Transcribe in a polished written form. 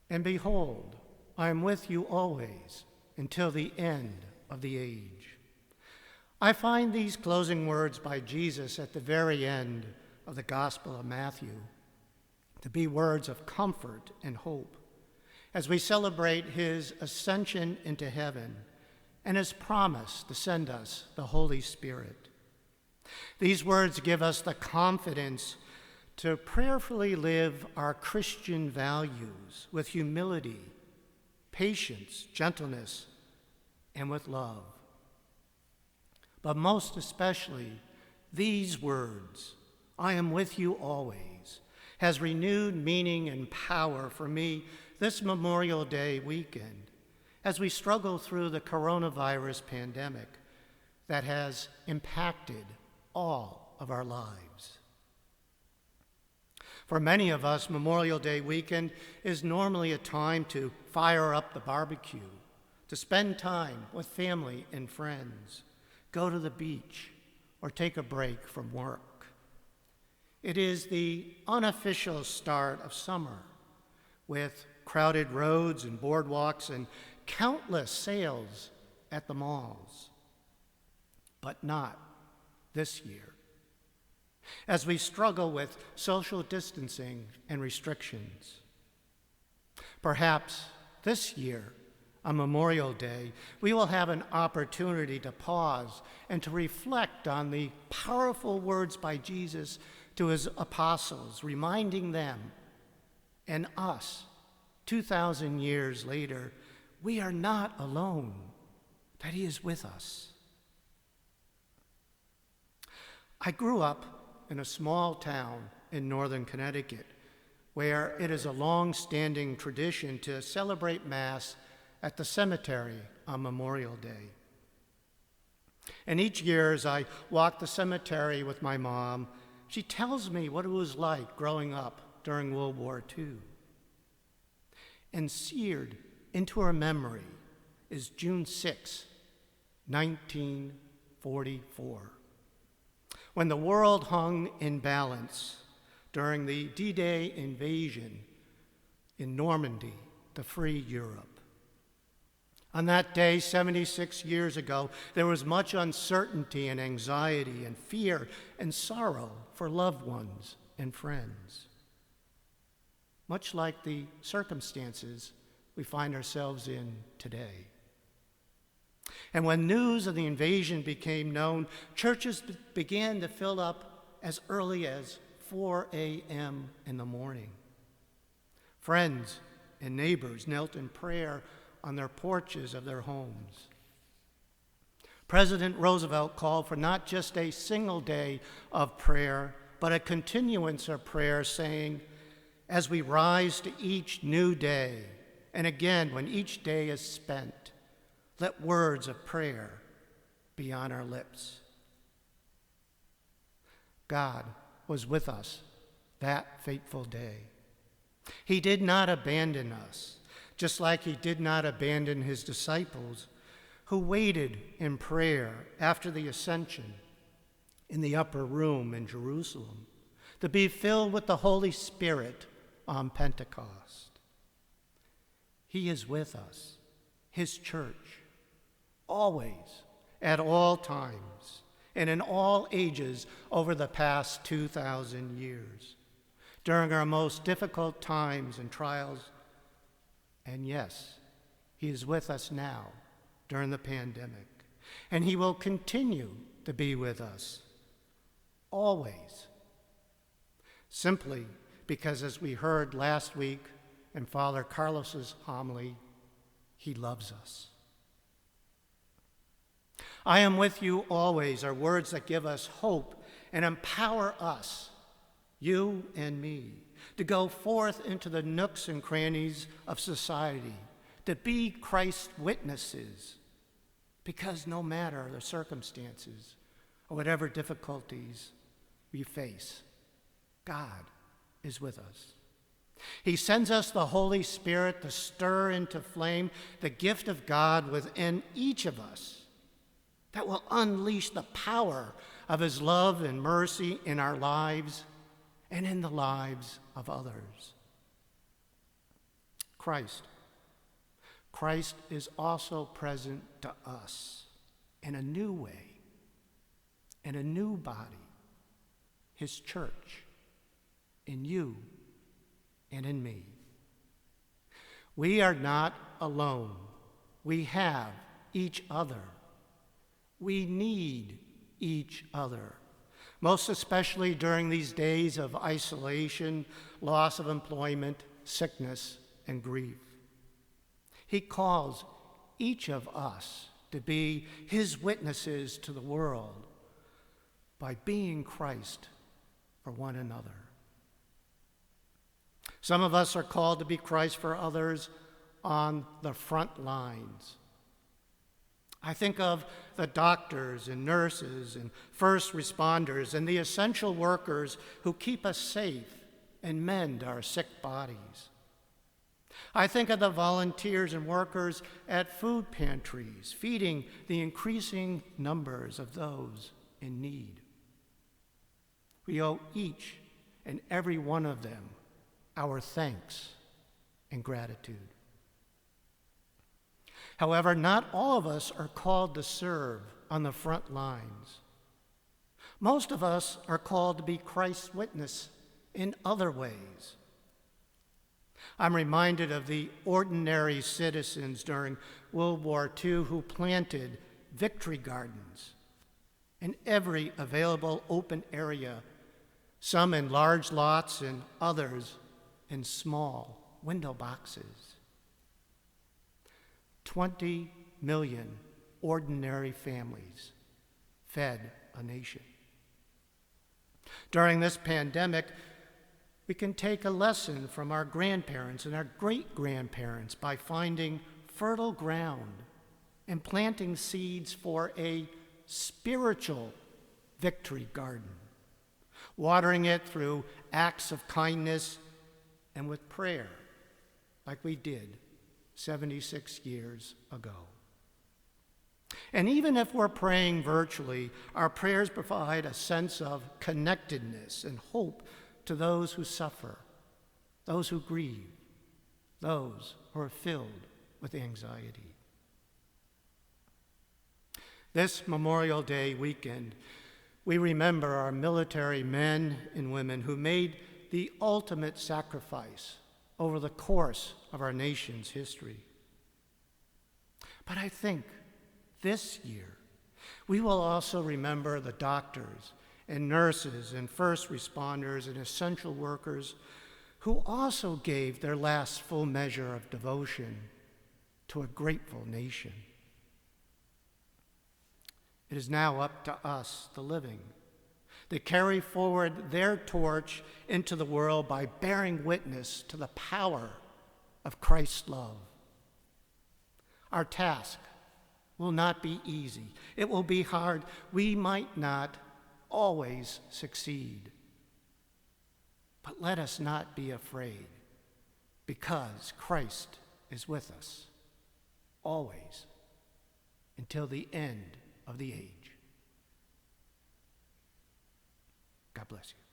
And behold, I am with you always until the end of the age. I find these closing words by Jesus at the very end of the Gospel of Matthew to be words of comfort and hope as we celebrate his ascension into heaven and his promise to send us the Holy Spirit. These words give us the confidence to prayerfully live our Christian values with humility, patience, gentleness, and with love. But most especially, these words, I am with you always, has renewed meaning and power for me this Memorial Day weekend as we struggle through the coronavirus pandemic that has impacted all of our lives. For many of us, Memorial Day weekend is normally a time to fire up the barbecue, to spend time with family and friends, go to the beach, or take a break from work. It is the unofficial start of summer, with crowded roads and boardwalks and countless sales at the malls. But not this year, as we struggle with social distancing and restrictions. Perhaps this year, on Memorial Day, we will have an opportunity to pause and to reflect on the powerful words by Jesus to his apostles, reminding them and us, 2,000 years later, we are not alone, that he is with us. I grew up in a small town in northern Connecticut, where it is a long-standing tradition to celebrate Mass at the cemetery on Memorial Day. And each year as I walk the cemetery with my mom, she tells me what it was like growing up during World War II. And seared into her memory is June 6, 1944. When the world hung in balance during the D-Day invasion in Normandy to free Europe. On that day, 76 years ago, there was much uncertainty and anxiety and fear and sorrow for loved ones and friends, much like the circumstances we find ourselves in today. And when news of the invasion became known, churches began to fill up as early as 4 a.m. in the morning. Friends and neighbors knelt in prayer on their porches of their homes. President Roosevelt called for not just a single day of prayer, but a continuance of prayer, saying, as we rise to each new day, and again when each day is spent, let words of prayer be on our lips. God was with us that fateful day. He did not abandon us, just like he did not abandon his disciples who waited in prayer after the ascension in the upper room in Jerusalem to be filled with the Holy Spirit on Pentecost. He is with us, his church, always, at all times, and in all ages over the past 2,000 years, during our most difficult times and trials. And yes, he is with us now during the pandemic, and he will continue to be with us always, simply because, as we heard last week in Father Carlos's homily, he loves us. I am with you always are words that give us hope and empower us, you and me, to go forth into the nooks and crannies of society, to be Christ's witnesses, because no matter the circumstances or whatever difficulties we face, God is with us. He sends us the Holy Spirit to stir into flame the gift of God within each of us that will unleash the power of his love and mercy in our lives and in the lives of others. Christ. Christ is also present to us in a new way, in a new body, his church, in you and in me. We are not alone. We have each other. We need each other, most especially during these days of isolation, loss of employment, sickness, and grief. He calls each of us to be his witnesses to the world by being Christ for one another. Some of us are called to be Christ for others on the front lines. I think of the doctors and nurses and first responders and the essential workers who keep us safe and mend our sick bodies. I think of the volunteers and workers at food pantries, feeding the increasing numbers of those in need. We owe each and every one of them our thanks and gratitude. However, not all of us are called to serve on the front lines. Most of us are called to be Christ's witness in other ways. I'm reminded of the ordinary citizens during World War II who planted victory gardens in every available open area, some in large lots and others in small window boxes. 20 million ordinary families fed a nation. During this pandemic, we can take a lesson from our grandparents and our great-grandparents by finding fertile ground and planting seeds for a spiritual victory garden, watering it through acts of kindness and with prayer, like we did 76 years ago. And even if we're praying virtually, our prayers provide a sense of connectedness and hope to those who suffer, those who grieve, those who are filled with anxiety. This Memorial Day weekend, we remember our military men and women who made the ultimate sacrifice over the course of our nation's history. But I think this year, we will also remember the doctors and nurses and first responders and essential workers who also gave their last full measure of devotion to a grateful nation. It is now up to us, the living, to carry forward their torch into the world by bearing witness to the power of Christ's love. Our task will not be easy. It will be hard. We might not always succeed. But let us not be afraid, because Christ is with us always until the end of the age. God bless you.